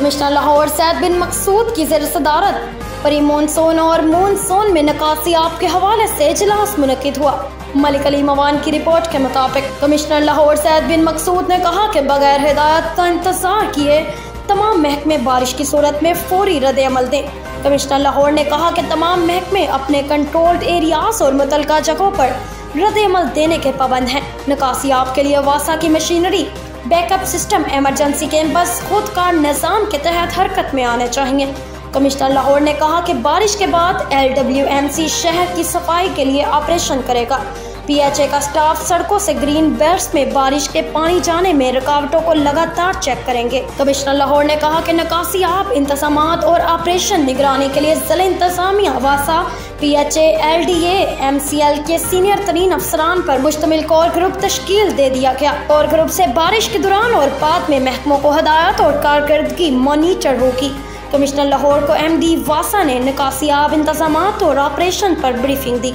Commissioner Lahore Syed बिन मकसूद की ज़ेर सदारत परी मानसून और मानसून में निकासियाब के हवाले से इजलास मुनक्किद हुआ। मलिक अली मवान की रिपोर्ट के मुताबिक कमिश्नर लाहौर सैद बिन मकसूद ने कहा कि बगैर हिदायत का इंतजार किए तमाम महकमे बारिश की सूरत में फौरी रद्द अमल दें। कमिश्नर लाहौर ने कहा कि तमाम महकमे अपने कंट्रोल्ड एरियाज और मुतलका जगहों पर रद्द अमल देने के पाबंद हैं। निकासियाब के लिए वासा की machinery, backup system, emergency campus खुद कार निज़ाम के तहत हरकत में आने चाहिए। कमिश्नर लाहौर ने कहा कि बारिश के बाद LWMC शहर की सफाई के लिए ऑपरेशन करेगा। PHA का स्टाफ सड़कों से ग्रीन बेल्ट्स में बारिश के पानी जाने में रुकावटों को लगातार चेक करेंगे। कमिश्नर लाहौर ने कहा कि निकासियाब इंतजामात और ऑपरेशन निगरानी के लिए ज़िला इंतजामिया, वासा, PHA, LDA, MCL के सीनियर तरीन अफसरान पर मुश्तमिल कोर ग्रुप तश्कील दे दिया गया। कोर ग्रुप से बारिश के दौरान और बाद में महकमों को हदायत और कारकर्दगी मॉनिटर होगी। कमिश्नर लाहौर को MD वासा ने निकासियाब इंतजामात और ऑपरेशन पर ब्रीफिंग दी।